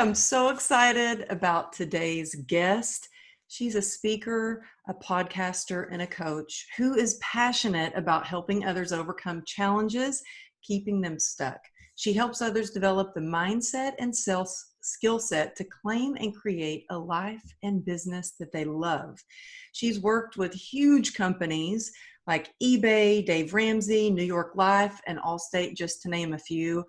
am so excited about today's guest. She's a speaker, a podcaster, and a coach who is passionate about helping others overcome challenges, keeping them stuck. She helps others develop the mindset and skill set to claim and create a life and business that they love. She's worked with huge companies like eBay, Dave Ramsey, New York Life, and Allstate, just to name a few.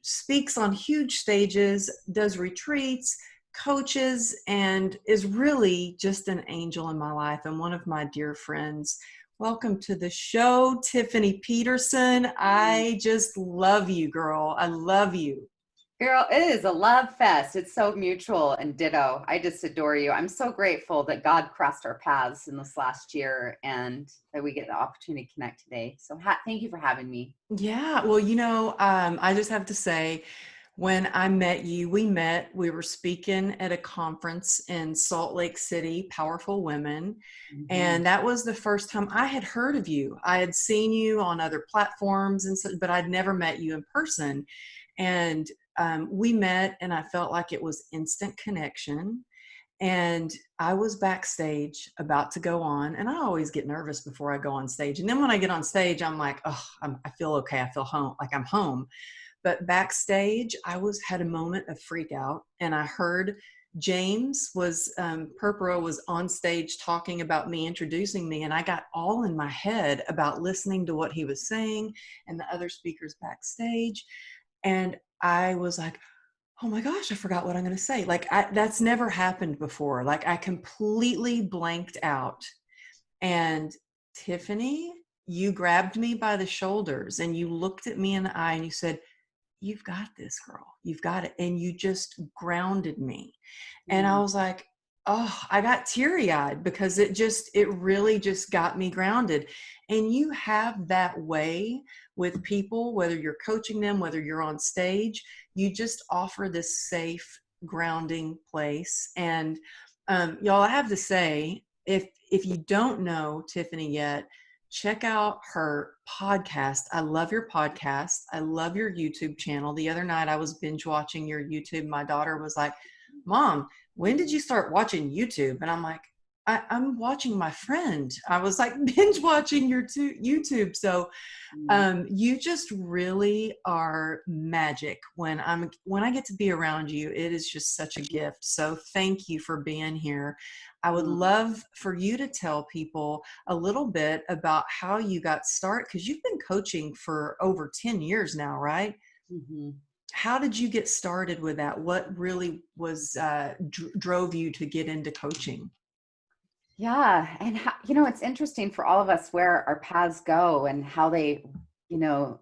Speaks on huge stages, does retreats, coaches, and is really just an angel in my life and one of my dear friends. Welcome to the show, Tiffany Peterson. I just love you, girl. I love you. Girl, it is a love fest. It's so mutual and ditto. I just adore you. I'm so grateful that God crossed our paths in this last year and that we get the opportunity to connect today. So thank you for having me. Yeah, well, I just have to say, when I met you, we were speaking at a conference in Salt Lake City, Powerful Women. And that was the first time I had heard of you. I had seen you on other platforms, but I'd never met you in person. And we met, and I felt like it was instant connection. And I was backstage about to go on, and I always get nervous before I go on stage. And then when I get on stage, I'm like, oh, I feel okay. I feel home, like I'm home. But backstage, had a moment of freak out, and I heard James Purpura was on stage talking about me, introducing me, and I got all in my head about listening to what he was saying and the other speakers backstage. And I was like, oh my gosh, I forgot what I'm going to say. That's never happened before. Like, I completely blanked out. And Tiffany, you grabbed me by the shoulders and you looked at me in the eye and you said, you've got this, girl. You've got it. And you just grounded me. And I was like, oh, I got teary-eyed because it really just got me grounded. And you have that way with people, whether you're coaching them, whether you're on stage, you just offer this safe, grounding place. And y'all, I have to say, if you don't know Tiffany yet, check out her podcast. I love your podcast. I love your YouTube channel. The other night I was binge watching your YouTube. My daughter was like, Mom, when did you start watching YouTube? And I'm like, I'm watching my friend. I was like binge watching your YouTube. So you just really are magic when I get to be around you. It is just such a gift. So thank you for being here. I would love for you to tell people a little bit about how you got started, because you've been coaching for over 10 years now, right? How did you get started with that? What really was drove you to get into coaching? Yeah. And, it's interesting for all of us where our paths go and how they,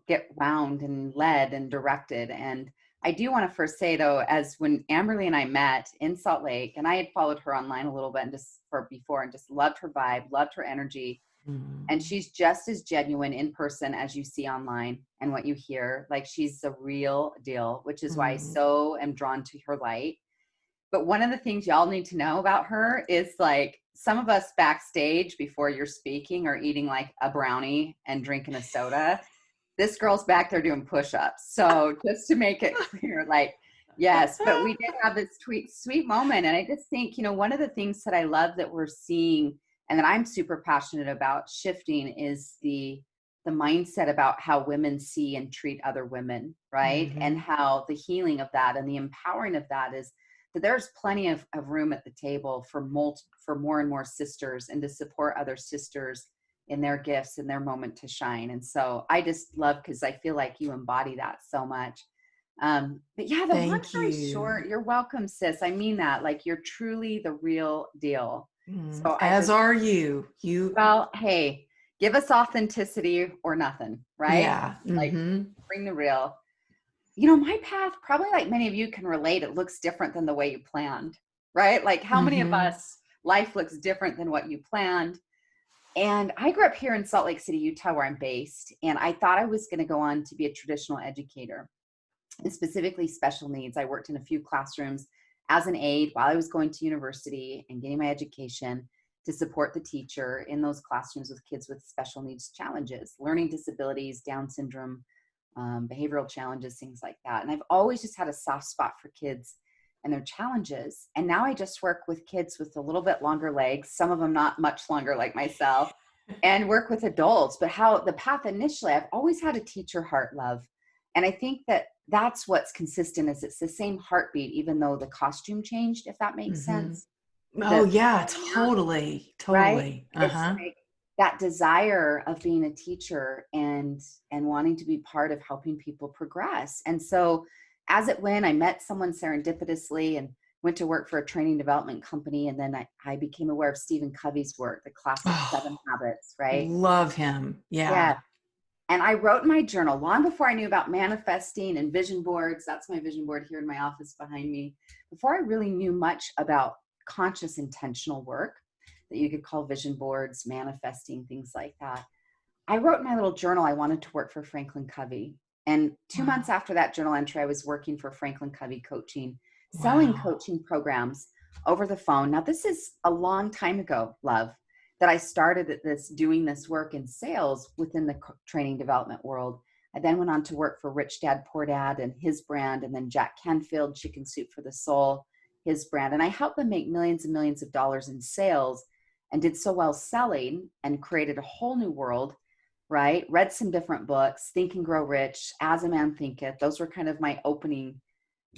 get wound and led and directed. And I do want to first say, though, as when Amberly and I met in Salt Lake, and I had followed her online a little bit and before and just loved her vibe, loved her energy. And she's just as genuine in person as you see online and what you hear. Like, she's the real deal, which is why I so am drawn to her light. But one of the things y'all need to know about her is, like, some of us backstage before you're speaking are eating like a brownie and drinking a soda. This girl's back there doing push-ups. So just to make it clear, like, yes, but we did have this sweet moment. And I just think, one of the things that I love that we're seeing and that I'm super passionate about shifting is the mindset about how women see and treat other women, right? And how the healing of that and the empowering of that is that there's plenty of room at the table for more and more sisters, and to support other sisters in their gifts and their moment to shine. And so I just love, because I feel like you embody that so much. But yeah, the long story short, you're welcome, sis. I mean that. Like, you're truly the real deal. So are you. Well, hey, give us authenticity or nothing, right? Yeah. Like, bring the real. My path, probably like many of you can relate, it looks different than the way you planned, right? Like, how many of us, life looks different than what you planned. And I grew up here in Salt Lake City, Utah, where I'm based. And I thought I was going to go on to be a traditional educator, and specifically special needs. I worked in a few classrooms as an aide while I was going to university and getting my education to support the teacher in those classrooms with kids with special needs challenges, learning disabilities, Down syndrome, behavioral challenges, things like that. And I've always just had a soft spot for kids and their challenges. And now I just work with kids with a little bit longer legs, some of them not much longer like myself, and work with adults. But how the path initially, I've always had a teacher heart, love. And I think that that's what's consistent is it's the same heartbeat, even though the costume changed, if that makes Mm-hmm. sense. Oh The yeah, yeah, totally, right? totally. It's Uh-huh. like that desire of being a teacher and wanting to be part of helping people progress. And so as it went, I met someone serendipitously and went to work for a training development company. And then I became aware of Stephen Covey's work, the classic Oh, 7 Habits, right? love him. Yeah. Yeah. And I wrote in my journal long before I knew about manifesting and vision boards. That's my vision board here in my office behind me. Before I really knew much about conscious intentional work that you could call vision boards, manifesting, things like that, I wrote in my little journal I wanted to work for Franklin Covey. And 2 months Wow. after that journal entry, I was working for Franklin Covey Coaching, selling Wow. coaching programs over the phone. Now, this is a long time ago, love, that I started at this, doing this work in sales within the training development world. I then went on to work for Rich Dad Poor Dad and his brand, and then Jack Canfield, Chicken Soup for the Soul, his brand. And I helped them make millions and millions of dollars in sales and did so well selling and created a whole new world, right? Read some different books, Think and Grow Rich, As a Man Thinketh. Those were kind of my opening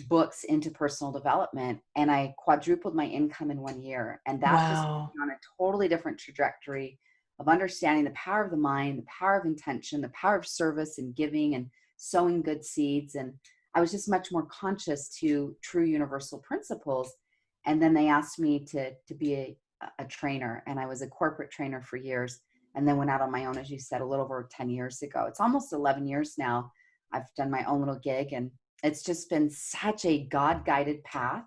books into personal development. And I quadrupled my income in 1 year. And that just put Wow. me on a totally different trajectory of understanding the power of the mind, the power of intention, the power of service and giving and sowing good seeds. And I was just much more conscious to true universal principles. And then they asked me to be a trainer. And I was a corporate trainer for years and then went out on my own, as you said, a little over 10 years ago. It's almost 11 years now. I've done my own little gig, and it's just been such a God-guided path.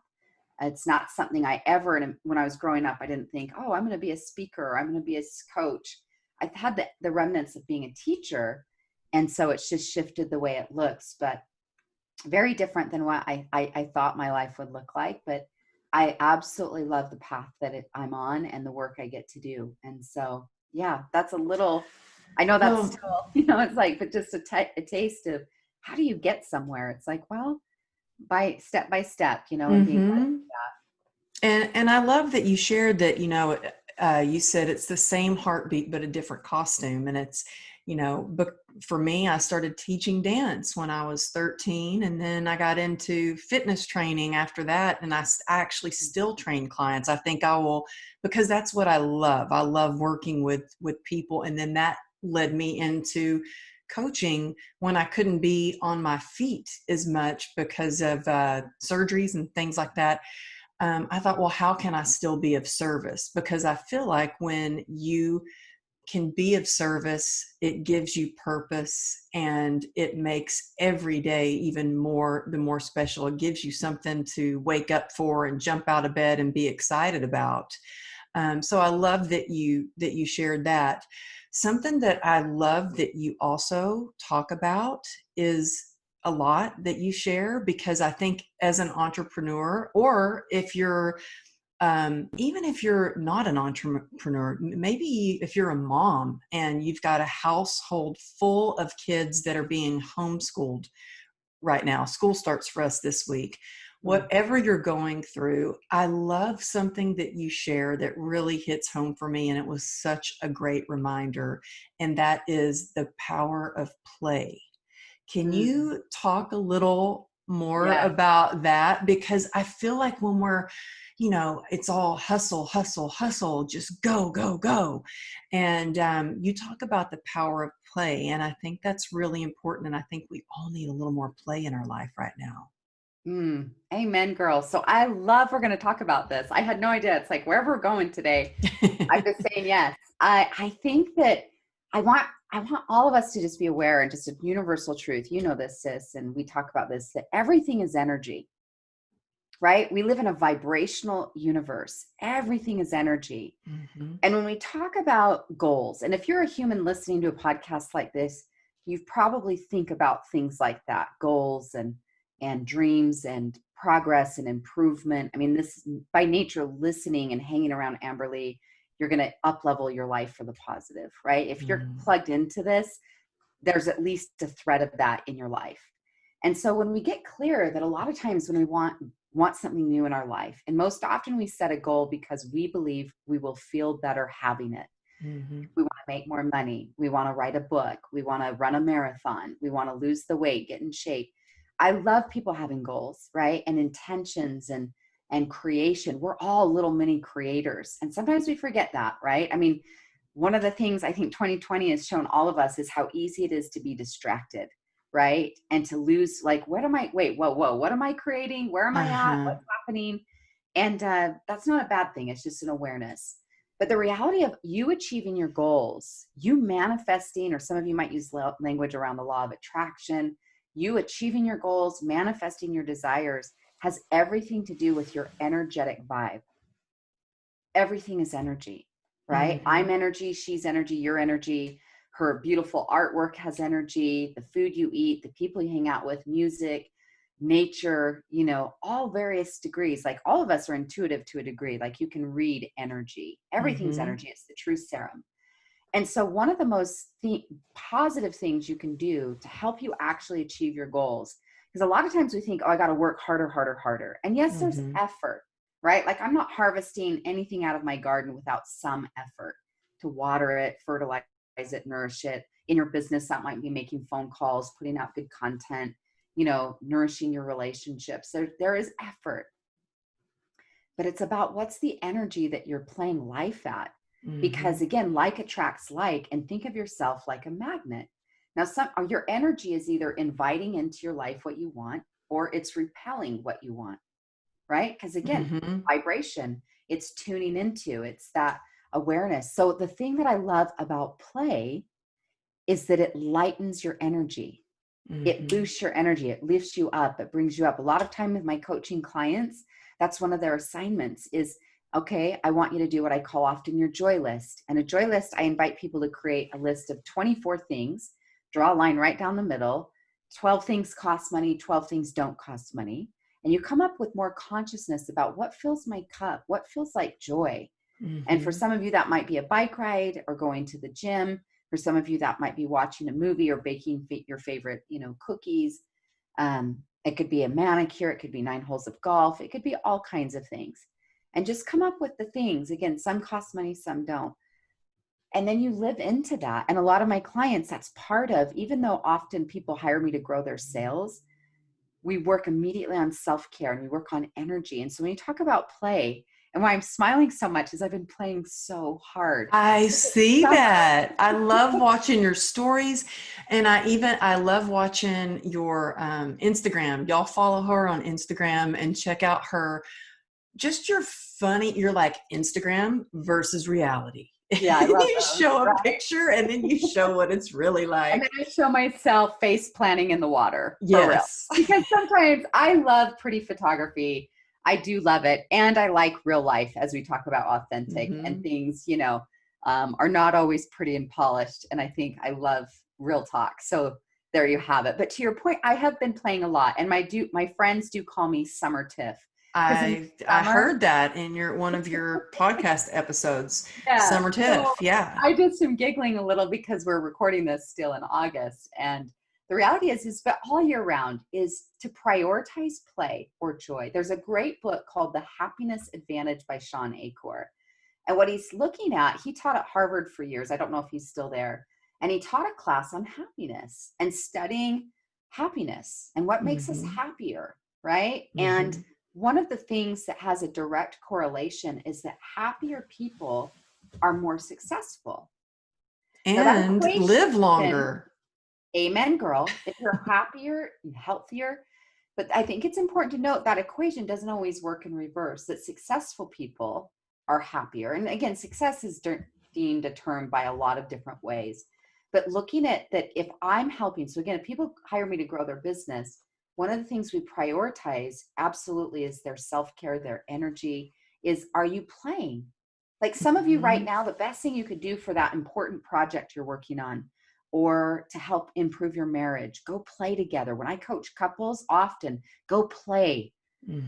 It's not something I ever, when I was growing up, I didn't think, oh, I'm going to be a speaker, or I'm going to be a coach. I've had the remnants of being a teacher. And so it's just shifted the way it looks, but very different than what I thought my life would look like. But I absolutely love the path that I'm on and the work I get to do. And so, yeah, that's a little, I know that's Well, still, it's like, but just a taste of how do you get somewhere? It's like, well, by step, and being ready mm-hmm. for that. And I love that you shared that, you said it's the same heartbeat, but a different costume. And it's, but for me, I started teaching dance when I was 13. And then I got into fitness training after that. And I actually still train clients. I think I will, because that's what I love. I love working with people. And then that led me into coaching when I couldn't be on my feet as much because of surgeries and things like that. I thought, well, how can I still be of service? Because I feel like when you can be of service, it gives you purpose and it makes every day even the more special. It gives you something to wake up for and jump out of bed and be excited about. So I love that you shared that. Something that I love that you also talk about is a lot that you share, because I think as an entrepreneur, or if you're even if you're not an entrepreneur, maybe if you're a mom and you've got a household full of kids that are being homeschooled right now, school starts for us this week. Mm. Whatever you're going through, I love something that you share that really hits home for me. And it was such a great reminder. And that is the power of play. Can Mm. you talk a little more Yes. about that? Because I feel like when we're, it's all hustle, hustle, hustle, just go, go, go. And you talk about the power of play. And I think that's really important. And I think we all need a little more play in our life right now. Amen, girl. So I love we're going to talk about this. I had no idea. It's like wherever we're going today, I'm just saying yes. I think that I want all of us to just be aware and just a universal truth. You know this, sis, and we talk about this, that everything is energy, right? We live in a vibrational universe. Everything is energy. Mhm. And when we talk about goals, and if you're a human listening to a podcast like this, you probably think about things like that, goals and dreams and progress and improvement. I mean, this by nature, listening and hanging around Amberly, you're going to up level your life for the positive, right? If you're Mm. plugged into this, there's at least a thread of that in your life. And so when we get clear that a lot of times when we want something new in our life, and most often we set a goal because we believe we will feel better having it. Mm-hmm. We want to make more money. We want to write a book. We want to run a marathon. We want to lose the weight, get in shape. I love people having goals, right? And intentions and creation. We're all little mini creators. And sometimes we forget that, right? I mean, one of the things I think 2020 has shown all of us is how easy it is to be distracted, right? And to lose, like, what am I, wait, whoa, what am I creating? Where am I at? Uh-huh. What's happening? And that's not a bad thing. It's just an awareness. But the reality of you achieving your goals, you manifesting, or some of you might use language around the law of attraction, you achieving your goals, manifesting your desires has everything to do with your energetic vibe. Everything is energy, right? Mm-hmm. I'm energy, she's energy, you're energy. Her beautiful artwork has energy, the food you eat, the people you hang out with, music, nature, all various degrees. Like all of us are intuitive to a degree. Like you can read energy. Everything's Mm-hmm. energy. It's the truth serum. And so one of the most positive things you can do to help you actually achieve your goals, because a lot of times we think, oh, I got to work harder, harder, harder. And yes, there's Mm-hmm. effort, right? Like I'm not harvesting anything out of my garden without some effort to water it, fertilize it, nourish it. In your business, that might be making phone calls, putting out good content, nourishing your relationships. There is effort, but it's about what's the energy that you're playing life at. Mm-hmm. Because again, like attracts like, and think of yourself like a magnet. Now, your energy is either inviting into your life what you want, or it's repelling what you want, right? Because again, Mm-hmm. vibration, it's tuning into, it's that awareness. So the thing that I love about play is that it lightens your energy. It Mm-hmm. boosts your energy. It lifts you up. It brings you up. A lot of time with my coaching clients, that's one of their assignments is, okay, I want you to do what I call often your joy list. And a joy list, I invite people to create a list of 24 things, draw a line right down the middle. 12 things cost money, 12 things don't cost money. And you come up with more consciousness about what fills my cup, what feels like joy. And for Mm-hmm. some of you, that might be a bike ride or going to the gym. For some of you, that might be watching a movie or baking your favorite, cookies. It could be a manicure. It could be 9 holes of golf. It could be all kinds of things. And just come up with the things. Again, some cost money, some don't. And then you live into that. And a lot of my clients, that's part of, even though often people hire me to grow their sales, we work immediately on self-care and we work on energy. And so when you talk about play, and why I'm smiling so much is I've been playing so hard. I see that. I love watching your stories, and I love watching your Instagram. Y'all follow her on Instagram and check out her. Just you're like Instagram versus reality. Yeah, I love You those. show a Right? picture and then you show what it's really And like. then I show myself face planting in the water for real. Yes. Because sometimes I love pretty photography. I do love it. And I like real life, as we talk about authentic and Mm-hmm. things, are not always pretty and polished. And I think I love real talk. So there you have it. But to your point, I have been playing a lot. And my friends do call me Summer Tiff. Because in I summer, heard that in one of your podcast episodes, yeah. Summer So Tiff. Yeah. I did some giggling a little because we're recording this still in August. And the reality is but all year round is to prioritize play or joy. There's a great book called The Happiness Advantage by Sean Achor. And what he's looking at, he taught at Harvard for years. I don't know if he's still there. And he taught a class on happiness and studying happiness and what makes us Mm-hmm. happier, right? And Mm-hmm. one of the things that has a direct correlation is that happier people are more successful. Now that And live equation, longer. amen, girl, if you're happier and healthier, but I think it's important to note that equation doesn't always work in reverse, that successful people are happier. And again, success is deemed a term by a lot of different ways. But looking at that, if I'm helping, so again, if people hire me to grow their business, one of the things we prioritize absolutely is their self-care, their energy, is are you playing? Like some of you right Mm-hmm. now, the best thing you could do for that important project you're working on or to help improve your marriage, go play together. When I coach couples, often go play,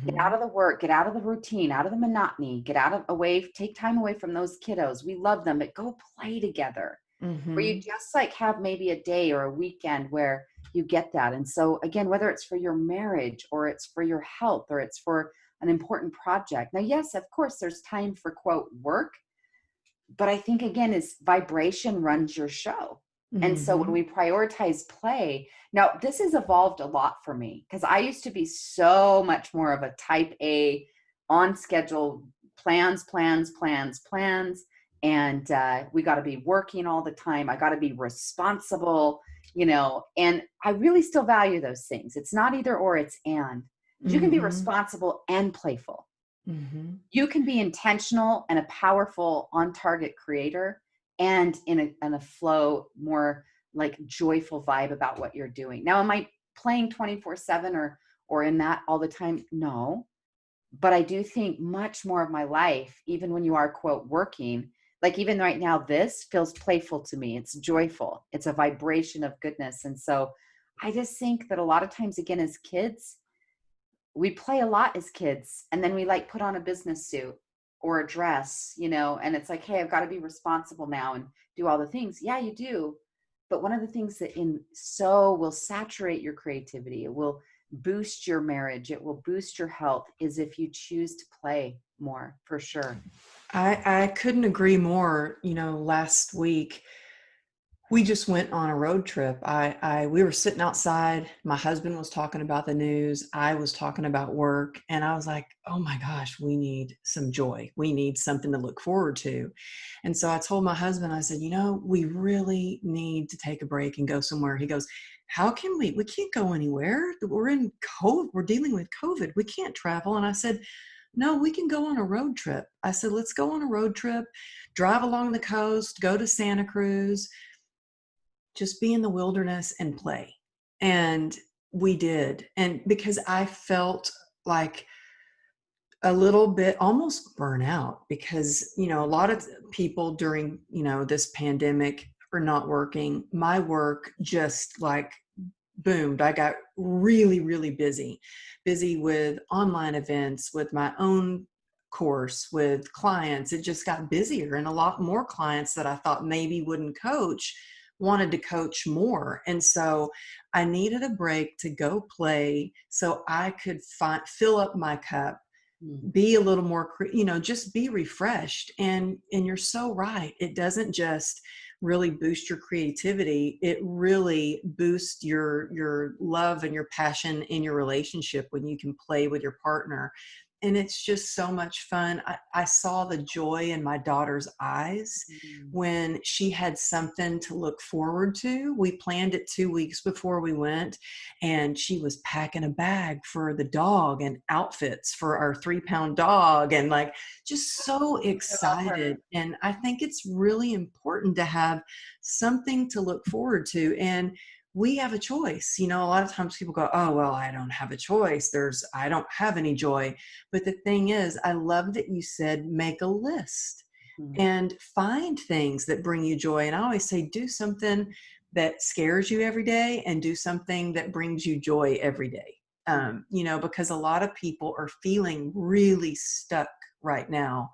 get out Mm-hmm. of the work, get out of the routine, out of the monotony, get out of away, take time away from those kiddos. We love them, but go play together. where you Mm-hmm. just like have maybe a day or a weekend where you get that. And so again, whether it's for your marriage or it's for your health or it's for an important project. Now, yes, of course, there's time for quote work, but I think again is vibration runs your show. And so when Mm-hmm. we prioritize play, now this has evolved a lot for me because I used to be so much more of a type A, on schedule, plans, and we got to be working all the time. I got to be responsible, and I really still value those things. It's not either or, it's and. Because you can be Mm-hmm. responsible and playful. Mm-hmm. You can be intentional and a powerful on target creator and in a flow, more like joyful vibe about what you're doing. Now, am I playing 24/7 or in that all the time? No. But I do think much more of my life, even when you are quote working, like even right now, this feels playful to me. It's joyful. It's a vibration of goodness. And so I just think that a lot of times, again, as kids, we play a lot as kids, and then we like put on a business suit or a dress, and it's like, hey, I've got to be responsible now and do all the things. Yeah, you do. But one of the things that in so will saturate your creativity, it will boost your marriage, it will boost your health, is if you choose to play more, for sure. I couldn't agree more. Last week we just went on a road trip. We were sitting outside. My husband was talking about the news. I was talking about work, and I was like, "Oh my gosh, we need some joy. We need something to look forward to." And so I told my husband, I said, we really need to take a break and go somewhere. He goes, "How can we? We can't go anywhere. We're in COVID. We're dealing with COVID. We can't travel." And I said, "No, we can go on a road trip." I said, "Let's go on a road trip, drive along the coast, go to Santa Cruz, just be in the wilderness and play." And we did. And because I felt like a little bit almost burnout, because, a lot of people during, this pandemic are not working. My work just like boomed. I got really, really busy with online events, with my own course, with clients. It just got busier, and a lot more clients that I thought maybe wouldn't coach wanted to coach more. And so I needed a break to go play so I could fill up my cup, Mm. be a little more, just be refreshed. And you're so right. It doesn't just really boost your creativity. It really boosts your love and your passion in your relationship when you can play with your partner. And it's just so much fun. I saw the joy in my daughter's eyes Mm. when she had something to look forward to. We planned it 2 weeks before we went, and she was packing a bag for the dog and outfits for our 3-pound dog, and like just so I love her. excited. And I think it's really important to have something to look forward to. And we have a choice. A lot of times people go, "Oh, well, I don't have a choice. I don't have any joy." But the thing is, I love that you said make a list Mm. and find things that bring you joy. And I always say, do something that scares you every day and do something that brings you joy every day. Because a lot of people are feeling really stuck right now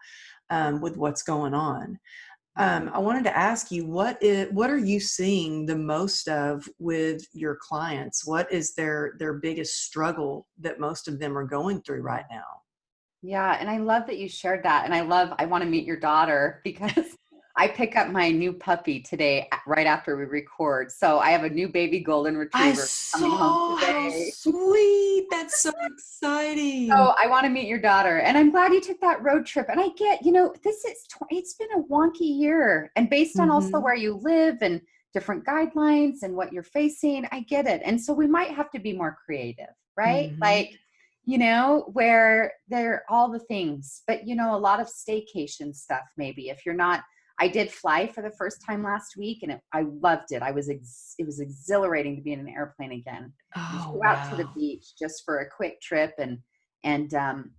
with what's going on. I wanted to ask you, what are you seeing the most of with your clients? What is their biggest struggle that most of them are going through right now? Yeah, and I love that you shared that. And I want to meet your daughter because I pick up my new puppy today right after we record. So I have a new baby golden I retriever coming home saw, how today. sweet. That's so exciting. So I want to meet your daughter. And I'm glad you took that road trip. And I get, it's been a wonky year. And based on also Mhm. where you live and different guidelines and what you're facing, I get it. And so we might have to be more creative, right? Mhm. Like, where there are all the things, but a lot of staycation stuff, maybe if you're not. I did fly for the first time last week, and I loved it. It was exhilarating to be in an airplane again and to Oh, go out to the wow. beach just for a quick trip and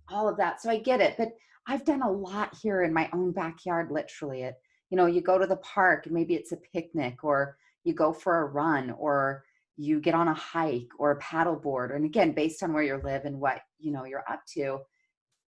all of that. So I get it, but I've done a lot here in my own backyard. Literally, you go to the park, and maybe it's a picnic, or you go for a run, or you get on a hike or a paddleboard. And again, based on where you live and what you're up to,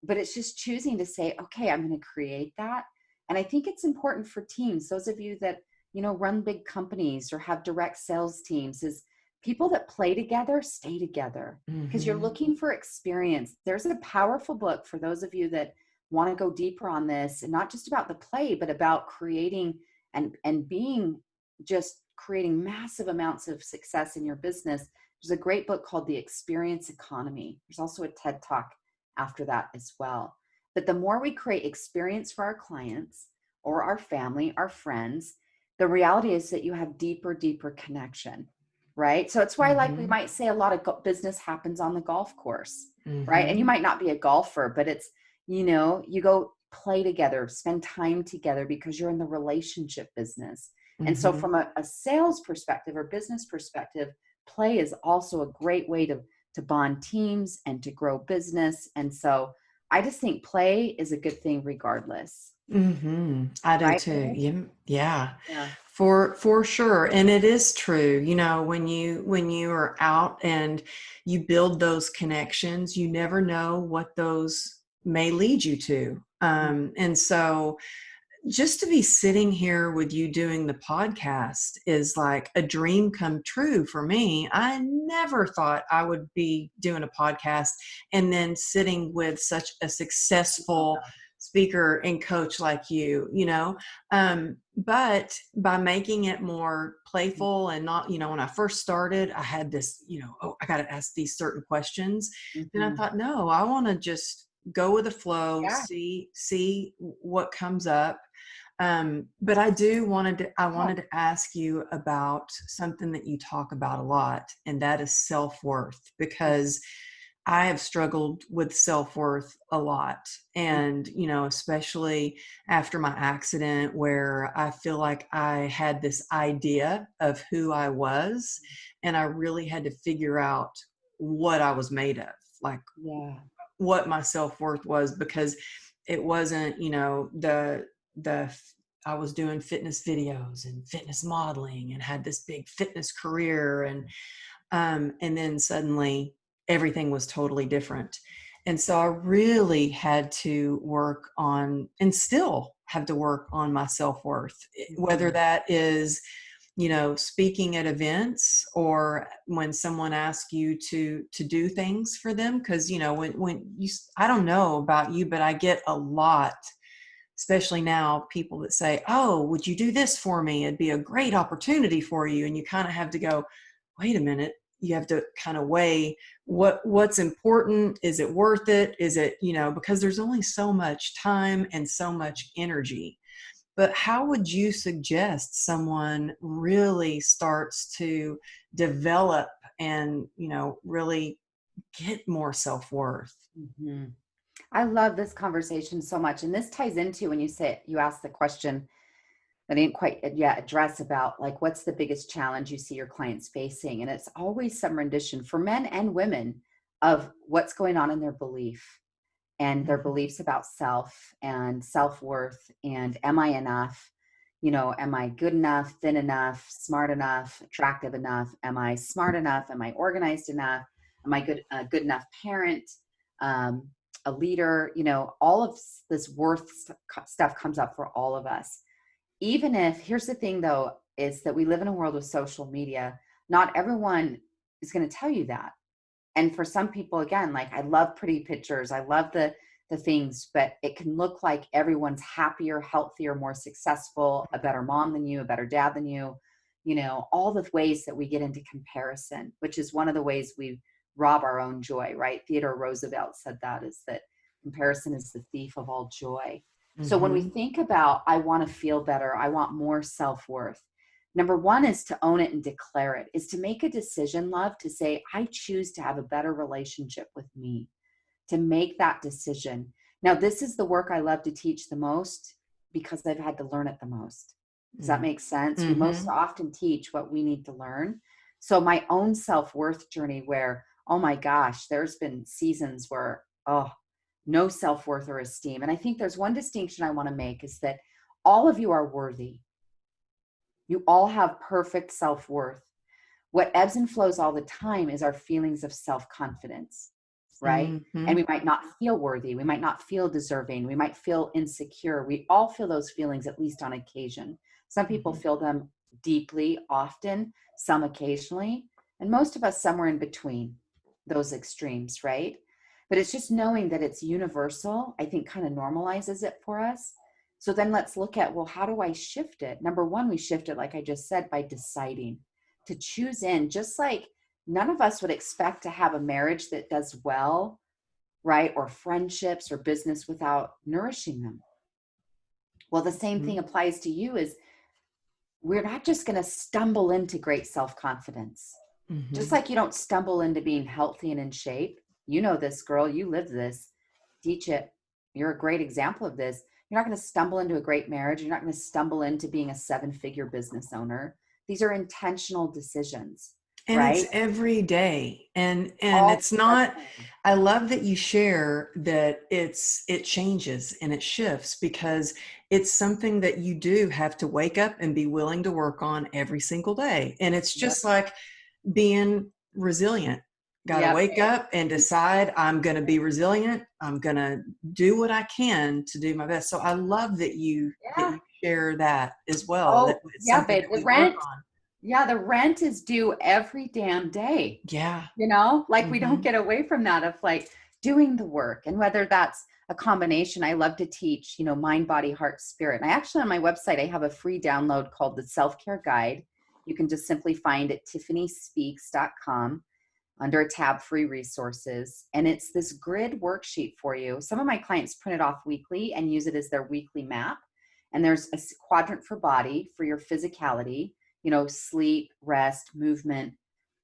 but it's just choosing to say, okay, I'm going to create that. And I think it's important for teams, those of you that run big companies or have direct sales teams is people that play together stay together because you're Mm-hmm. looking for experience. There's a powerful book for those of you that want to go deeper on this, and not just about the play, but about creating and being just creating massive amounts of success in your business. There's a great book called The Experience Economy. There's also a TED Talk after that as well. But the more we create experience for our clients or our family, our friends, the reality is that you have deeper connection, right? So it's why, like, we Mm-hmm. might say a lot of business happens on the golf course, right? And you Mm-hmm. might not be a golfer, but it's, you go play together, spend time together because you're in the relationship business. And so Mm-hmm. from a sales perspective or business perspective, play is also a great way to bond teams and to grow business. And so I just think play is a good thing regardless. Mm-hmm. I do Right, too. Paige? Yeah, yeah, Yeah. for sure. And it is true. When you are out and you build those connections, you never know what those may lead you to. And so just to be sitting here with you doing the podcast is like a dream come true for me. I never thought I would be doing a podcast and then sitting with such a successful speaker and coach like you. But by making it more playful and not, when I first started, I had this, oh, I got to ask these certain questions. Then I Mm-hmm. thought, no, I want to just go with the flow, Yeah. see what comes up. But I Yeah. wanted to ask you about something that you talk about a lot, and that is self-worth, because I have struggled with self-worth a lot. And, especially after my accident, where I feel like I had this idea of who I was, and I really had to figure out what I was made of, like Yeah. what my self-worth was, because it wasn't, the I was doing fitness videos and fitness modeling and had this big fitness career, and then suddenly everything was totally different. And so I really had to work on, and still have to work on, my self-worth, whether Mm-hmm. that is, speaking at events, or when someone asks you to do things for them. Because, when you, I don't know about you, but I get a lot, especially now, people that say, oh, would you do this for me? It'd be a great opportunity for you. And you kind of have to go, wait a minute. You have to kind of weigh what's important. Is it worth it? Is it, because there's only so much time and so much energy. But how would you suggest someone really starts to develop and, really get more self-worth? Mm-hmm. I love this conversation so much. And this ties into when you asked the question that I didn't quite yet address about, like, what's the biggest challenge you see your clients facing? And it's always some rendition for men and women of what's going on in their belief and their Mhm. beliefs about self and self-worth. And am I enough? Am I good enough, thin enough, smart enough, attractive enough? Am I smart enough? Am I organized enough? Am I a good enough parent? Um, a leader? All of this worth stuff comes up for all of us. Even if, here's the thing though, is that we live in a world with social media. Not everyone is going to tell you that. And for some people, again, like, I love pretty pictures, I love the things, but it can look like everyone's happier, healthier, more successful, a better mom than you, a better dad than you. All the ways that we get into comparison, which is one of the ways we rob our own joy, right? Theodore Roosevelt said that, is that comparison is the thief of all joy. So when we Mhm. think about, I want to feel better, I want more self-worth, number one is to own it and declare it, is to make a decision, love, to say, I choose to have a better relationship with me, to make that decision. Now, this is the work I love to teach the most because I've had to learn it the most. Does that Mm. make sense? We most Mhm. often teach what we need to learn. So my own self-worth journey, where, oh my gosh, there's been seasons where, oh, no self-worth or esteem. And I think there's one distinction I want to make, is that all of you are worthy. You all have perfect self-worth. What ebbs and flows all the time is our feelings of self-confidence. right? And Mm-hmm. we might not feel worthy. We might not feel deserving. We might feel insecure. We all feel those feelings, at least on occasion. Some people Mm-hmm. feel them deeply, often, some occasionally, and most of us somewhere in between those extremes, right? But it's just knowing that it's universal, I think kind of normalizes it for us. So then let's look at, well, how do I shift it? Number one, we shift it, like I just said, by deciding to choose in, just like none of us would expect to have a marriage that does well, right? Or friendships or business without nourishing them. Well, the same thing applies to you is we're not just going to stumble into great self-confidence. Just Mm-hmm. like you don't stumble into being healthy and in shape. You know this, girl, you live this. Teach it. You're a great example of this. You're not going to stumble into a great marriage. You're not going to stumble into being a 7-figure business owner. These are intentional decisions, And it's right? every day. And All it's the not, time. I love that you share that it changes and it shifts, because it's something that you do have to wake up and be willing to work on every single day. And it's Yep. just like being resilient. Got to Yep. wake up and decide I'm going to be resilient. I'm going to do what I can to do my best. So I love that Yeah. you share that as well. That Oh, it's yeah, something babe. that The we work rent, on. yeah, the rent is due every damn day. Yeah. Like we don't Mm-hmm. get away from that of like doing the work. And whether that's a combination, I love to teach, mind, body, heart, spirit. And I actually, on my website, I have a free download called the Self-Care Guide. You can just simply find it tiffanyspeaks.com under a tab, free resources. And it's this grid worksheet for you. Some of my clients print it off weekly and use it as their weekly map. And there's a quadrant for body, for your physicality, sleep, rest, movement,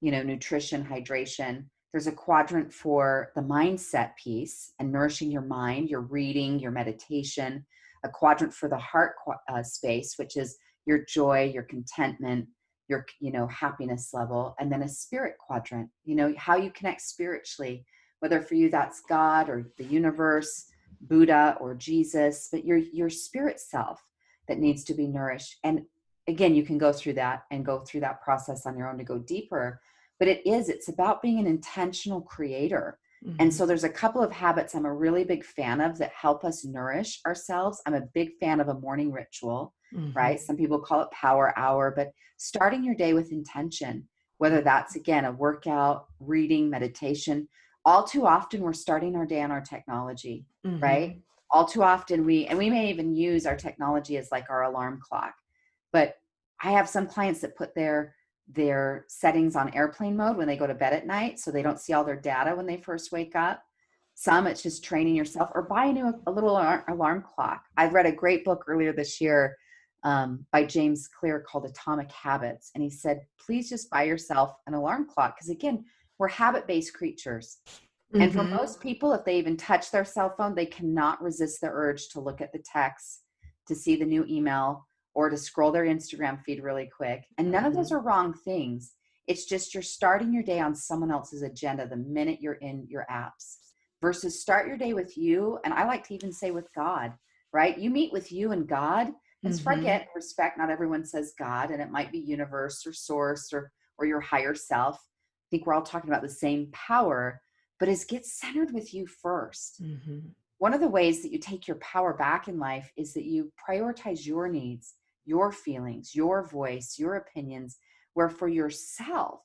nutrition, hydration. There's a quadrant for the mindset piece and nourishing your mind, your reading, your meditation. A quadrant for the heart space, which is your joy, your contentment, your happiness level. And then a spirit quadrant, how you connect spiritually, whether for you that's God or the universe, Buddha or Jesus, but your spirit self that needs to be nourished. And again, you can go through that process on your own to go deeper, but it's about being an intentional creator. And Mm-hmm. so there's a couple of habits I'm a really big fan of that help us nourish ourselves. I'm a big fan of a morning ritual, Mm-hmm. right? Some people call it power hour, but starting your day with intention, whether that's again a workout, reading, meditation. All too often we're starting our day on our technology, right? Mm-hmm. All too often we may even use our technology as like our alarm clock. But I have some clients that put their settings on airplane mode when they go to bed at night so they don't see all their data when they first wake up. Some it's just training yourself, or buy a little alarm clock. I read a great book earlier this year by James Clear called Atomic Habits. And he said, please just buy yourself an alarm clock. Because again, we're habit-based creatures. And for Mm-hmm. most people, if they even touch their cell phone, they cannot resist the urge to look at the text, to see the new email, or to scroll their Instagram feed really quick. And none of those Mm-hmm. are wrong things. It's just you're starting your day on someone else's agenda the minute you're in your apps versus start your day with you. And I like to even say with God, right? You meet with you and God. And Mm-hmm. forget respect. Not everyone says God, and it might be universe or source or your higher self. I think we're all talking about the same power, but is get centered with you first. Mm-hmm. One of the ways that you take your power back in life is that you prioritize your needs, your feelings, your voice, your opinions, where for yourself,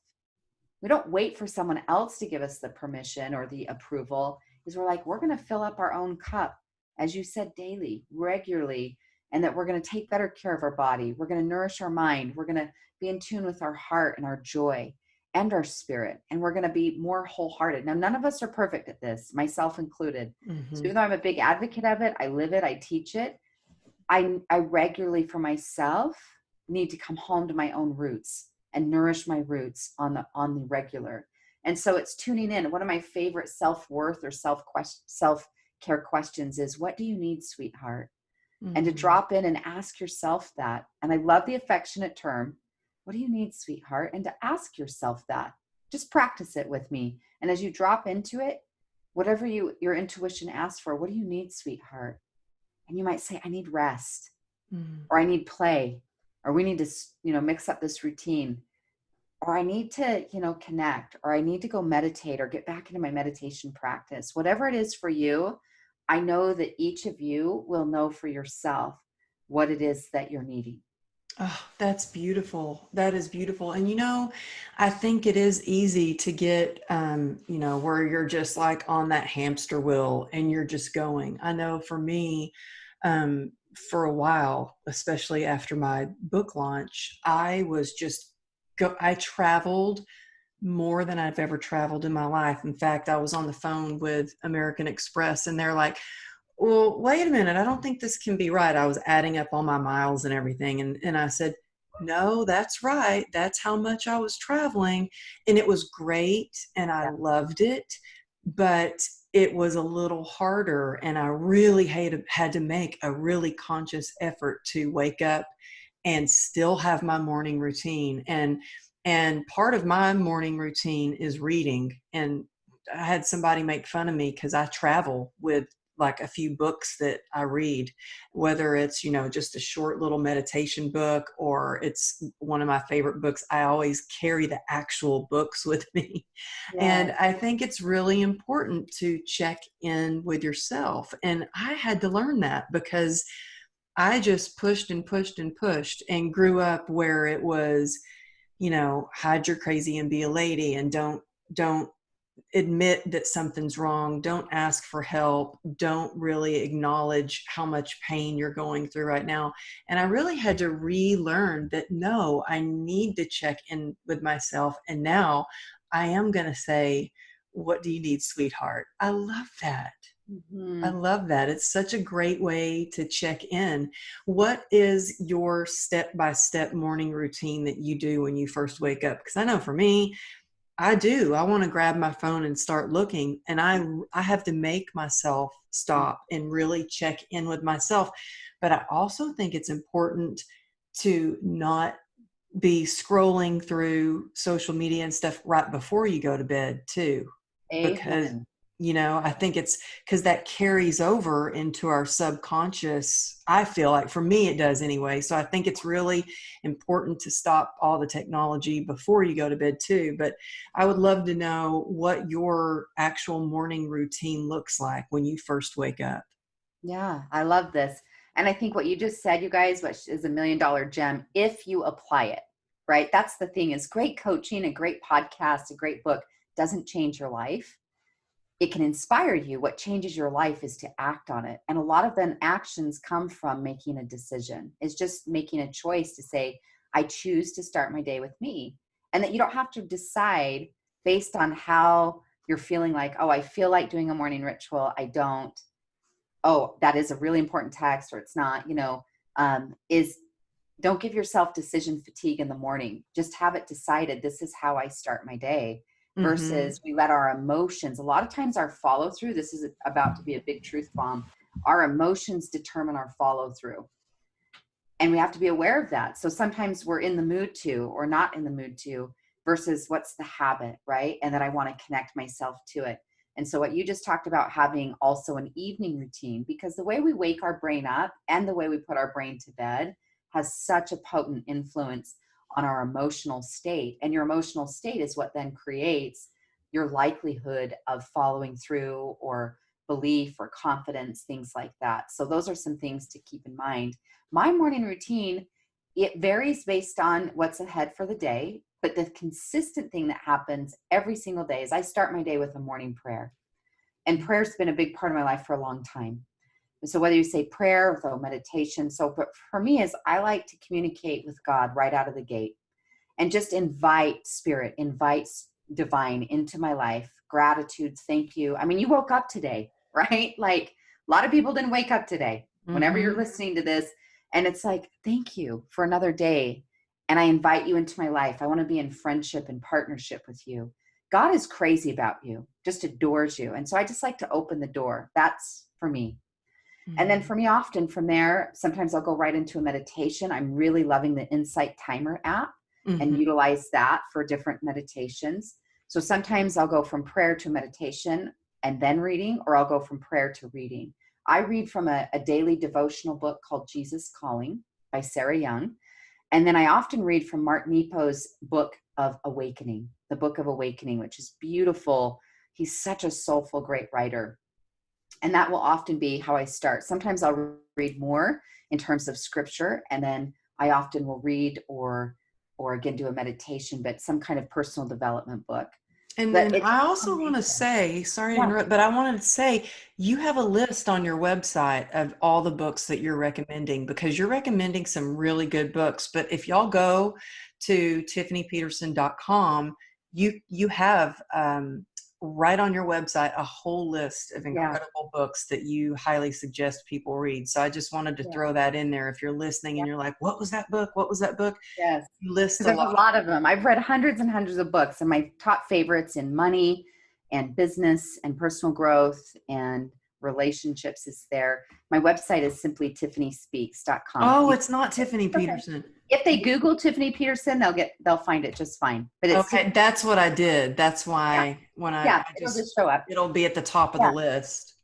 we don't wait for someone else to give us the permission or the approval. Is we're like, we're going to fill up our own cup, as you said, daily, regularly, and that we're going to take better care of our body. We're going to nourish our mind. We're going to be in tune with our heart and our joy and our spirit. And we're going to be more wholehearted. Now, none of us are perfect at this, myself included. So Mm-hmm. even though I'm a big advocate of it, I live it, I teach it. I regularly for myself need to come home to my own roots and nourish my roots on the regular. And so it's tuning in. One of my favorite self-worth or self-care questions is, what do you need, sweetheart? And to Mm-hmm. drop in and ask yourself that. And I love the affectionate term, what do you need, sweetheart? And to ask yourself that. Just practice it with me. And as you drop into it, whatever your intuition asks for, what do you need, sweetheart? And you might say, I need rest, or I need play, or we need to, mix up this routine, or I need to, connect, or I need to go meditate or get back into my meditation practice. Whatever it is for you, I know that each of you will know for yourself what it is that you're needing. Oh, that's beautiful. That is beautiful. And I think it is easy to get, where you're just like on that hamster wheel and you're just going. I know for me, for a while, especially after my book launch, I was just I traveled more than I've ever traveled in my life. In fact, I was on the phone with American Express and they're like, well, wait a minute, I don't think this can be right. I was adding up all my miles and everything. And I said, no, that's right. That's how much I was traveling. And it was great. And I Yeah. loved it. But it was a little harder. And I really had to make a really conscious effort to wake up and still have my morning routine. And part of my morning routine is reading. And I had somebody make fun of me because I travel with like a few books that I read, whether it's, just a short little meditation book or it's one of my favorite books. I always carry the actual books with me. Yeah. And I think it's really important to check in with yourself. And I had to learn that because I just pushed and pushed and pushed and grew up where it was, hide your crazy and be a lady and don't admit that something's wrong, don't ask for help, don't really acknowledge how much pain you're going through right now. And I really had to relearn that no, I need to check in with myself. And now I am going to say, what do you need, sweetheart? I love that. I Mhm. love that. It's such a great way to check in. What is your step-by-step morning routine that you do when you first wake up? Because I know for me, I do. I want to grab my phone and start looking, and I have to make myself stop and really check in with myself. But I also think it's important to not be scrolling through social media and stuff right before you go to bed too, because Amen. I think it's because that carries over into our subconscious. I feel like for me it does anyway. So I think it's really important to stop all the technology before you go to bed too. But I would love to know what your actual morning routine looks like when you first wake up. Yeah, I love this. And I think what you just said, you guys, which is $1 million gem, if you apply it, right? That's the thing, is great coaching, a great podcast, a great book doesn't change your life. It can inspire you. What changes your life is to act on it. And a lot of then actions come from making a decision. It's just making a choice to say, I choose to start my day with me. And that you don't have to decide based on how you're feeling, like, oh, I feel like doing a morning ritual. I don't. Oh, that is a really important text, or it's not, is don't give yourself decision fatigue in the morning. Just have it decided, this is how I start my day, Mm-hmm. versus we let our emotions, a lot of times our follow through, this is about to be a big truth bomb. Our emotions determine our follow through. And we have to be aware of that. So sometimes we're in the mood to, or not in the mood to, versus what's the habit, right? And that I want to connect myself to it. And so what you just talked about, having also an evening routine, because the way we wake our brain up and the way we put our brain to bed has such a potent influence on our emotional state. And your emotional state is what then creates your likelihood of following through, or belief, or confidence, things like that. So those are some things to keep in mind. My morning routine, it varies based on what's ahead for the day, but the consistent thing that happens every single day is I start my day with a morning prayer. And prayer's been a big part of my life for a long time. So whether you say prayer or meditation, so but for me is I like to communicate with God right out of the gate and just invite spirit, invite divine into my life. Gratitude, thank you. I mean, you woke up today, right? Like a lot of people didn't wake up today. Whenever you're Mm-hmm. listening to this, and it's like, thank you for another day. And I invite you into my life. I want to be in friendship and partnership with you. God is crazy about you, just adores you. And so I just like to open the door. That's for me. And then for me, often from there, sometimes I'll go right into a meditation. I'm really loving the Insight Timer app and Mm-hmm. utilize that for different meditations. So sometimes I'll go from prayer to meditation and then reading, or I'll go from prayer to reading. I read from a daily devotional book called Jesus Calling by Sarah Young. And then I often read from Mark Nepo's book, of Awakening, the Book of Awakening, which is beautiful. He's such a soulful, great writer. And that will often be how I start. Sometimes I'll read more in terms of scripture, and then I often will read or again do a meditation, but some kind of personal development book. And But then it's I a also want to combination. say, sorry to Yeah. interrupt, but I wanted to say you have a list on your website of all the books that you're recommending, because you're recommending some really good books. But if y'all go to tiffanypeterson.com, you have right on your website a whole list of Yeah. incredible books that you highly suggest people read. So I just wanted to Yeah. throw that in there. If you're listening Yeah. and you're like, what was that book? What was that book? Yes. You list Because a there's a lot of lot of them. I've read hundreds and hundreds of books, and my top favorites in money and business and personal growth and relationships is there. My website is simply tiffanyspeaks.com. Oh, it's not Tiffany Okay. Peterson. If they Google Tiffany Peterson, they'll find it just fine. But it's Okay, Tiffany. that's what I did. That's Yeah. why when Yeah. I It'll just, just show up. it'll be at the top of the Yeah. list.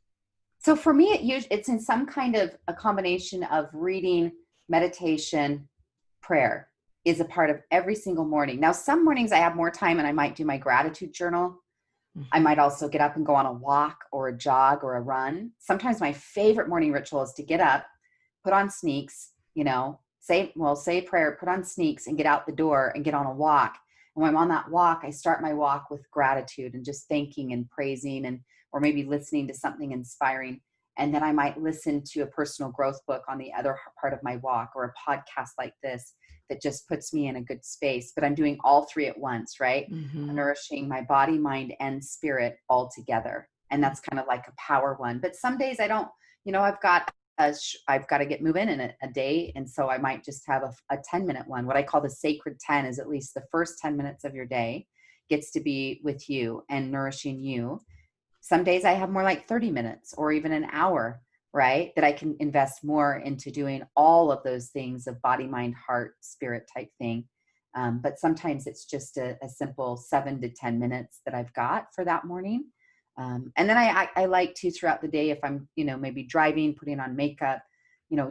So for me, it's in some kind of a combination of reading, meditation, prayer is a part of every single morning. Now, some mornings I have more time and I might do my gratitude journal. I Mhm. might also get up and go on a walk or a jog or a run. Sometimes my favorite morning ritual is to get up, put on sneaks, say a prayer, put on sneaks and get out the door and get on a walk. And when I'm on that walk, I start my walk with gratitude and just thanking and praising or maybe listening to something inspiring. And then I might listen to a personal growth book on the other part of my walk, or a podcast like this that just puts me in a good space. But I'm doing all three at once, right? Mhm. Nourishing my body, mind, and spirit all together. And that's kind of like a power one. But some days I don't, I've got to get moving in a day. And so I might just have a 10-minute one. What I call the sacred 10 is at least the first 10 minutes of your day gets to be with you and nourishing you. Some days I have more like 30 minutes or even an hour, right? That I can invest more into doing all of those things of body, mind, heart, spirit type thing. But sometimes it's just a simple 7 to 10 minutes that I've got for that morning. And then I like to throughout the day, if I'm, maybe driving, putting on makeup,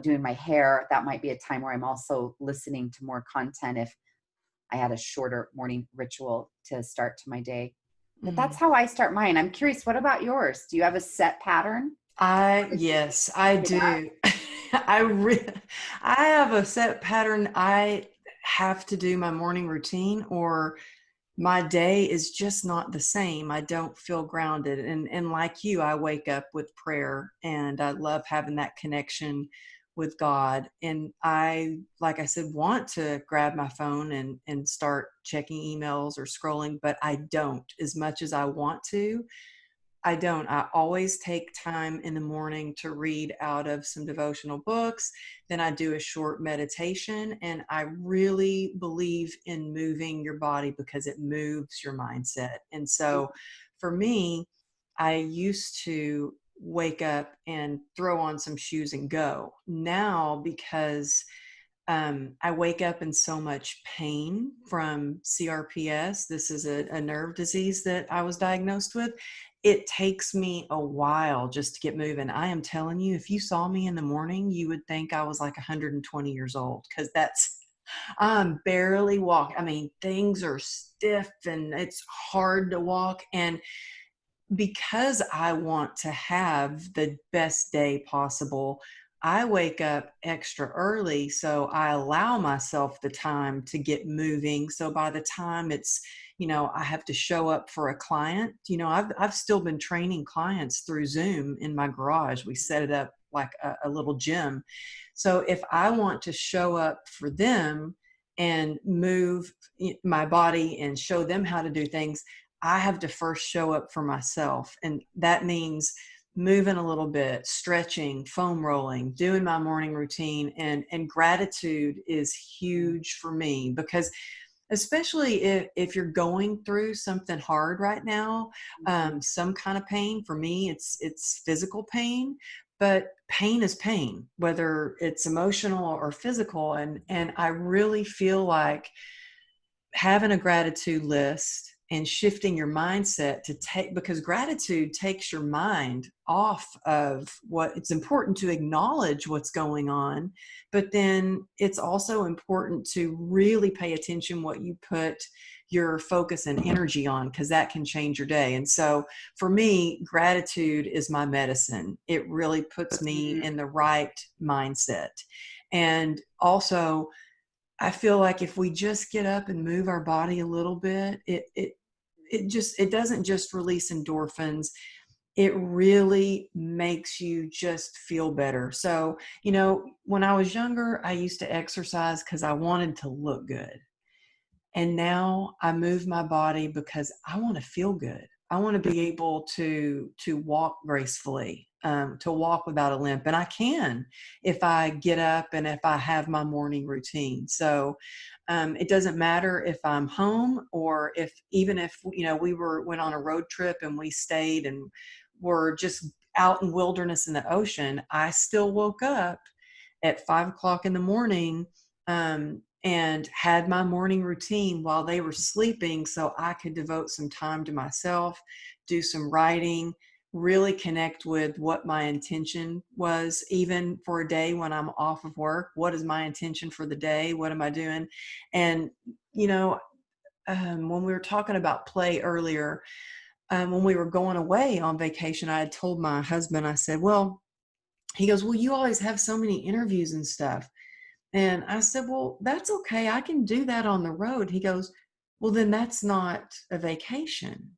doing my hair, that might be a time where I'm also listening to more content if I had a shorter morning ritual to start to my day. But that's Mm. how I start mine. I'm curious, what about yours? Do you have a set pattern? Yes, I Get up? do. I re I have a set pattern. I have to do my morning routine or my day is just not the same. I don't feel grounded. And like you, I wake up with prayer and I love having that connection with God. And I, like I said, want to grab my phone and start checking emails or scrolling, but I don't as much as I want to. I don't. I always take time in the morning to read out of some devotional books. Then I do a short meditation. And I really believe in moving your body because it moves your mindset. And so for me, I used to wake up and throw on some shoes and go. Now, because I wake up in so much pain from CRPS. This is a nerve disease that I was diagnosed with. It takes me a while just to get moving. I am telling you, if you saw me in the morning, you would think I was like 120 years old because I'm barely walking. I mean, things are stiff and it's hard to walk. And because I want to have the best day possible, I wake up extra early. So I allow myself the time to get moving. So by the time I have to show up for a client, I've still been training clients through Zoom in my garage. We set it up like a little gym. So if I want to show up for them and move my body and show them how to do things, I have to first show up for myself. And that means moving a little bit, stretching, foam rolling, doing my morning routine. And gratitude is huge for me because especially if you're going through something hard right now, some kind of pain. For me, it's physical pain, but pain is pain, whether it's emotional or physical. And I really feel like having a gratitude list and shifting your mindset to take, because gratitude takes your mind off of what it's important to acknowledge what's going on. But then it's also important to really pay attention what you put your focus and energy on, because that can change your day. And so for me, gratitude is my medicine. It really puts me in the right mindset. And also, I feel like if we just get up and move our body a little bit, it doesn't just release endorphins. It really makes you just feel better. So, when I was younger, I used to exercise because I wanted to look good. And now I move my body because I want to feel good. I want to be able to walk gracefully, to walk without a limp. And I can if I get up and if I have my morning routine. So it doesn't matter if I'm home or even if we went on a road trip and we stayed and were just out in wilderness in the ocean. I still woke up at 5 o'clock in the morning, and had my morning routine while they were sleeping, so I could devote some time to myself, do some writing, really connect with what my intention was, even for a day when I'm off of work. What is my intention for the day? What am I doing? And, when we were talking about play earlier, when we were going away on vacation, I had told my husband, I said, well, he goes, well, you always have so many interviews and stuff. And I said, well, that's okay. I can do that on the road. He goes, well, then that's not a vacation.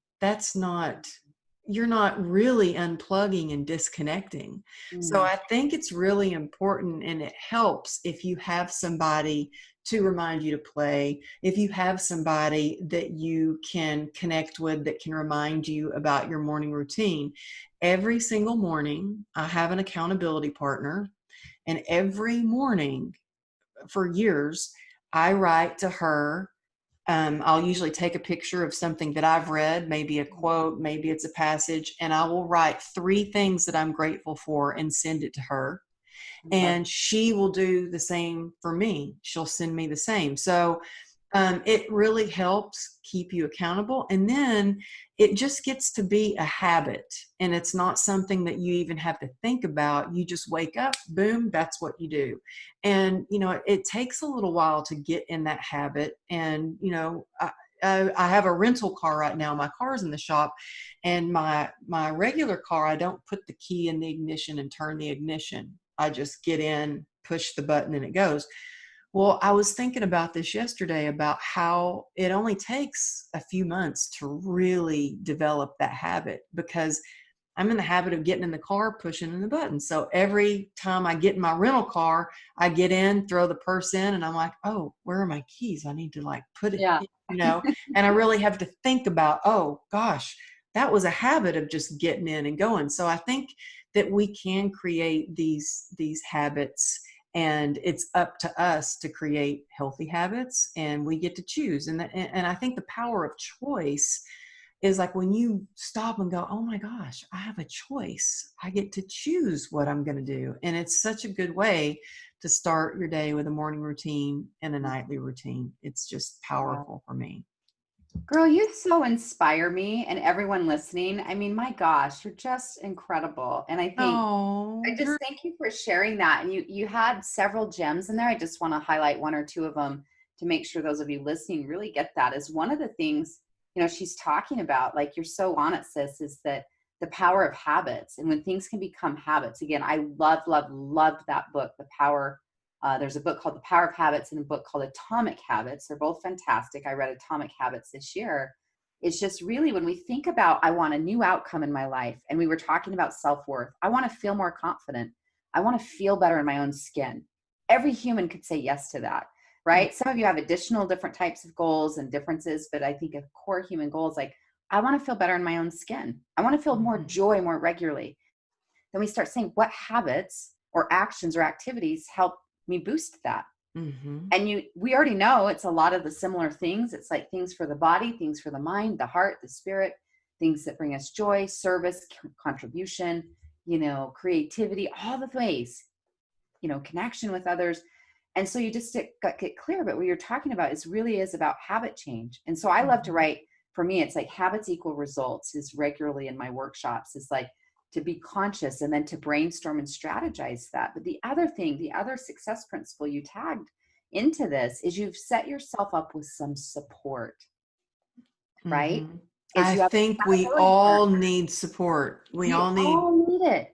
You're not really unplugging and disconnecting. So Mm. I think it's really important, and it helps if you have somebody to remind you to play, if you have somebody that you can connect with that can remind you about your morning routine. Every single morning, I have an accountability partner, and every morning for years, I write to her. I'll usually take a picture of something that I've read, maybe a quote, maybe it's a passage, and I will write 3 things that I'm grateful for and send it to her. Love. And she will do the same for me. She'll send me the same. So it really helps keep you accountable. And then it just gets to be a habit. And it's not something that you even have to think about. You just wake up, boom, that's what you do. And, it takes a little while to get in that habit. And, I have a rental car right now. My car's in the shop, and my regular car, I don't put the key in the ignition and turn the ignition. I just get in, push the button, and it goes. Well, I was thinking about this yesterday about how it only takes a few months to really develop that habit, because I'm in the habit of getting in the car, pushing in the button. So every time I get in my rental car, I get in, throw the purse in, and I'm like, oh, where are my keys? I need to put it Yeah. and I really have to think about, oh gosh, that was a habit of just getting in and going. So I think that we can create these habits, and it's up to us to create healthy habits, and we get to choose. And I think the power of choice is like when you stop and go, oh my gosh, I have a choice. I get to choose what I'm going to do. And it's such a good way to start your day with a morning routine and a nightly routine. It's just powerful for me. Girl, you so inspire me and everyone listening. I mean, my gosh, you're just incredible. And I Oh, just thank you for sharing that. And you had several gems in there. I just want to highlight one or two of them to make sure those of you listening really get that. Is one of the things, she's talking about, like you're so on it, sis, is that the power of habits. And when things can become habits, again, I loved that book, The Power. There's a book called The Power of Habits and a book called Atomic Habits. They're both fantastic. I read Atomic Habits this year. It's just really when we think about, I want a new outcome in my life, and we were talking about self-worth. I want to feel more confident. I want to feel better in my own skin. Every human could say yes to that, right? Some of you have additional different types of goals and differences, but I think a core human goal is like, I want to feel better in my own skin. I want to feel more joy more regularly. Then we start saying, what habits or actions or activities help me boost that? mm-hmm. And we already know it's a lot of the similar things. It's like things for the body, things for the mind, the heart, the spirit, things that bring us joy, service, contribution, creativity, all the ways, connection with others. And so you just get clear about what you're talking about. Is really is about habit change. And so I love to write for me, it's like habits equal results is regularly in my workshops, is like to be conscious and then to brainstorm and strategize that. But the other thing, the other success principle you tagged into this is you've set yourself up with some support, right? Mm-hmm. Is I you have think we accountability all partner. need support. We We all need. all need it.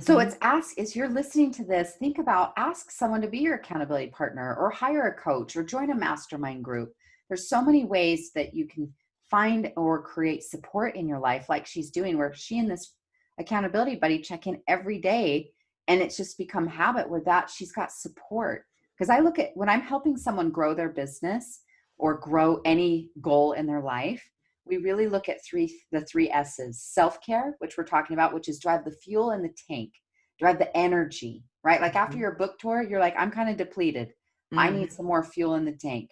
So Mm-hmm. it's ask, as you're listening to this, think about ask someone to be your accountability partner or hire a coach or join a mastermind group. There's so many ways that you can find or create support in your life, like she's doing, where she and this accountability buddy check in every day. And it's just become habit where that she's got support. Because I look at when I'm helping someone grow their business or grow any goal in their life, we really look at the three S's: self-care, which we're talking about, which is drive the fuel in the tank, drive the energy, right? Like after your book tour, you're like, I'm kind of depleted. I Mm-hmm. need some more fuel in the tank.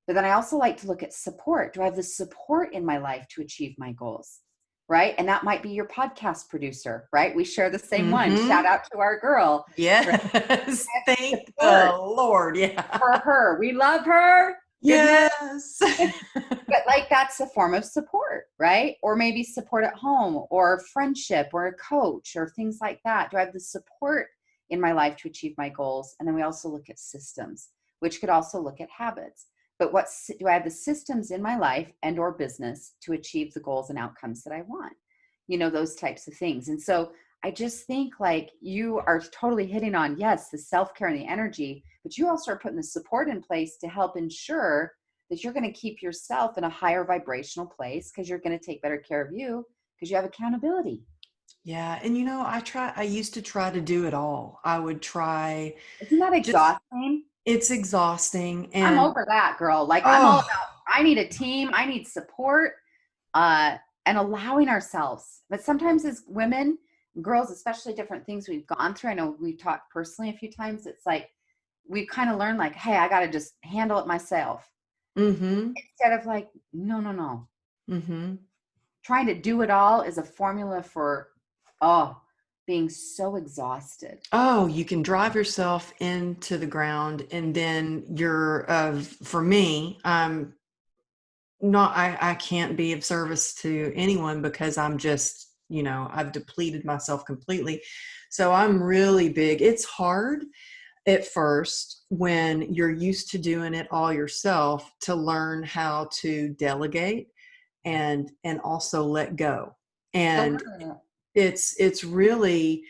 But then I also like to look at support. Do I have the support in my life to achieve my goals? Right. And that might be your podcast producer, right? We share the same one. Shout Mm-hmm. out to our girl. Right? Yes. Thank the Support Lord. for Yeah. her. We love her. Goodness. Yes. But like that's a form of support, right? Or maybe support at home or friendship or a coach or things like that. Do I have the support in my life to achieve my goals? And then we also look at systems, which could also look at habits. But do I have the systems in my life and or business to achieve the goals and outcomes that I want? You know, those types of things. And so I just think like you are totally hitting on, yes, the self-care and the energy, but you also are putting the support in place to help ensure that you're going to keep yourself in a higher vibrational place because you're going to take better care of you because you have accountability. Yeah. And I used to try to do it all. I would try Isn't that just, exhausting? it's exhausting. I'm And over that, girl. Like I'm all oh, about, I need a team, I need support, uh, and allowing ourselves. But sometimes as women, girls, especially different things we've gone through, I know we've talked personally a few times. It's like we've kind of learned like, hey, I got to just handle it myself mm-hmm. instead of like, no, no, no. Mm-hmm. Trying to do it all is a formula for, oh, being so exhausted. Oh, you can drive yourself into the ground, and then for me, I can't be of service to anyone because I'm just, I've depleted myself completely. So I'm really big. It's hard at first when you're used to doing it all yourself to learn how to delegate and also let go. So And it's really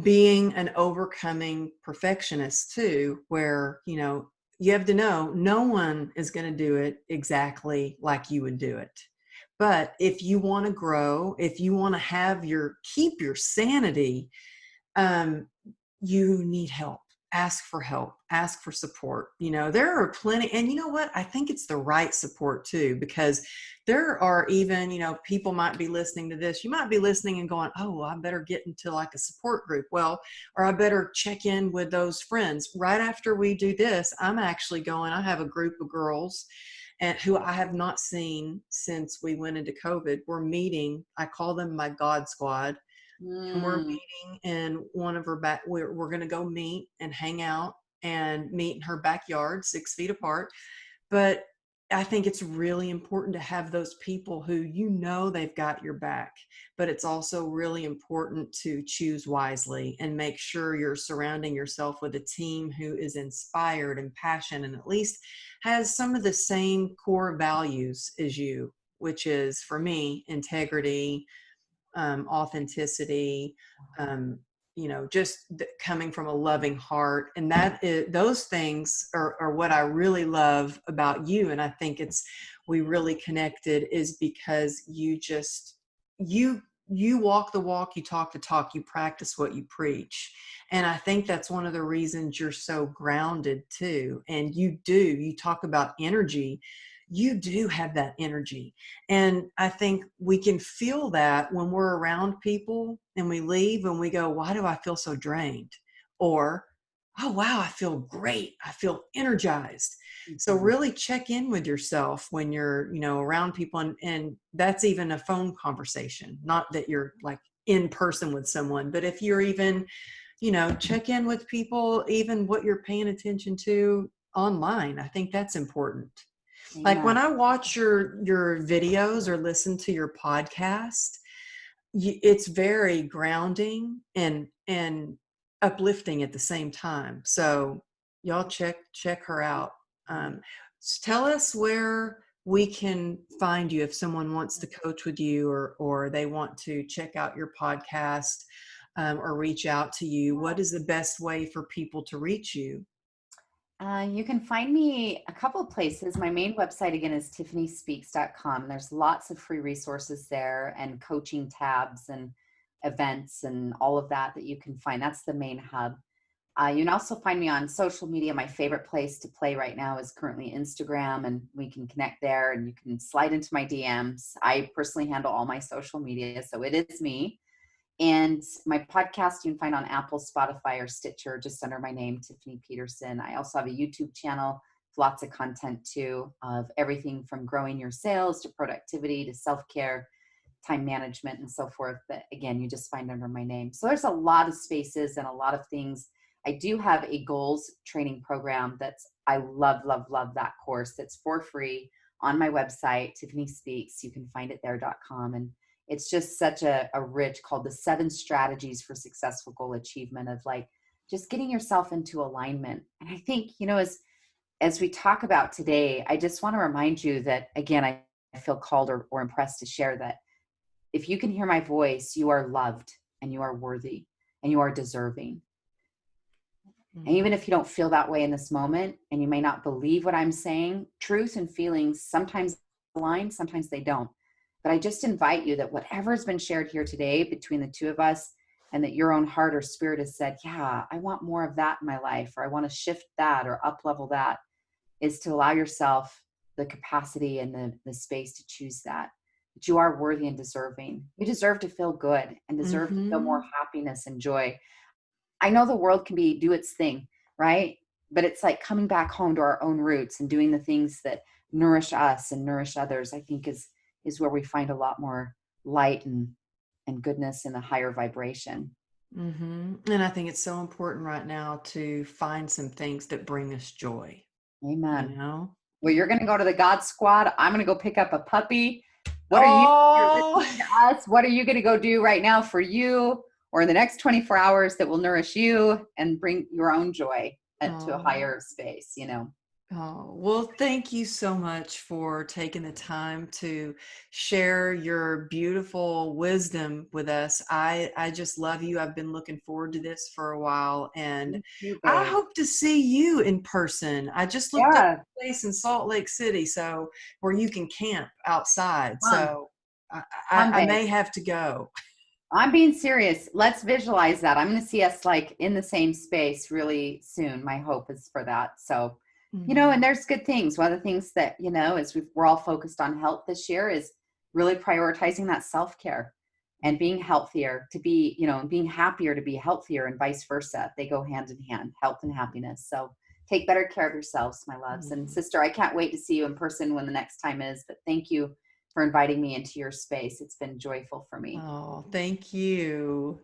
being an overcoming perfectionist too, where you have to know no one is going to do it exactly like you would do it. But if you want to grow, if you want to keep your sanity, um, you need help. Ask for help, ask for support. There are plenty. And you know what? I think it's the right support too, because there are even, people might be listening to this. You might be listening and going, oh, well, I better get into like a support group. Well, or I better check in with those friends. Right after we do this, I have a group of girls and who I have not seen since we went into COVID. We're meeting. I call them my God squad, and we're mm, meeting in one of her we're going to go meet and hang out and meet in her backyard 6 feet apart. But I think it's really important to have those people who they've got your back, but it's also really important to choose wisely and make sure you're surrounding yourself with a team who is inspired and passionate and at least has some of the same core values as you, which is for me integrity, authenticity, just coming from a loving heart. And those things are what I really love about you. And I think we really connected is because you walk the walk, you talk the talk, you practice what you preach. And I think that's one of the reasons you're so grounded too. And you talk about energy. You do have that energy. And I think we can feel that when we're around people and we leave and we go, why do I feel so drained? Or, oh, wow, I feel great. I feel energized. So mhm. really check in with yourself when you're, around people. And that's even a phone conversation, not that you're like in person with someone, but if you're even, check in with people, even what you're paying attention to online. I think that's important. Like when Amen. I watch your videos or listen to your podcast, it's very grounding and uplifting at the same time. So y'all check her out. Tell us where we can find you if someone wants to coach with you or they want to check out your podcast, or reach out to you. What is the best way for people to reach you? You can find me a couple of places. My main website, again, is tiffanyspeaks.com. There's lots of free resources there and coaching tabs and events and all of that that you can find. That's the main hub. You can also find me on social media. My favorite place to play right now is currently Instagram, and we can connect there and you can slide into my DMs. I personally handle all my social media, so it is me. And my podcast you can find on Apple, Spotify, or Stitcher, just under my name, Tiffany Peterson. I also have a YouTube channel with lots of content too, of everything from growing your sales to productivity to self-care, time management, and so forth. That again, you just find under my name. So there's a lot of spaces and a lot of things. I do have a goals training program I love, love, love that course. That's for free on my website, Tiffany Speaks. You can find it there.com. And it's just such a rich, called the 7 strategies for successful goal achievement, of like just getting yourself into alignment. And I think, as we talk about today, I just want to remind you that, again, I feel called or impressed to share that if you can hear my voice, you are loved and you are worthy and you are deserving. And even if you don't feel that way in this moment, and you may not believe what I'm saying, truth and feelings sometimes align, sometimes they don't. But I just invite you that whatever has been shared here today between the two of us, and that your own heart or spirit has said, yeah, I want more of that in my life, or I want to shift that or up level that, is to allow yourself the capacity and the space to choose that. That you are worthy and deserving. You deserve to feel good and deserve to feel more Mm-hmm. happiness and joy. I know the world can do its thing, right? But it's like coming back home to our own roots and doing the things that nourish us and nourish others, I think is where we find a lot more light and goodness and a higher vibration. Mm-hmm. And I think it's so important right now to find some things that bring us joy, you Amen. know? Well, you're going to go to the God Squad. I'm going to go pick up a puppy. What are you, you're Oh, listening to us, what are you going to go do right now for you, or in the next 24 hours, that will nourish you and bring your own joy to a oh, higher space? oh. Well, thank you so much for taking the time to share your beautiful wisdom with us. I just love you. I've been looking forward to this for a while, and Thank you, I babe. hope to see you in person. I just looked up Yeah, a place in Salt Lake City, so where you can camp outside. come, So I, come, I babe. may have to go. I'm being serious. Let's visualize that. I'm going to see us like in the same space really soon. My hope is for that. So, and Mhm. there's good things. One of the things that, as we're all focused on health this year, is really prioritizing that self-care and being healthier to be, and being happier to be healthier, and vice versa. They go hand in hand, health and happiness. So take better care of yourselves, my loves. And Mhm. sister, I can't wait to see you in person when the next time is, but thank you for inviting me into your space. It's been joyful for me. Oh, thank you.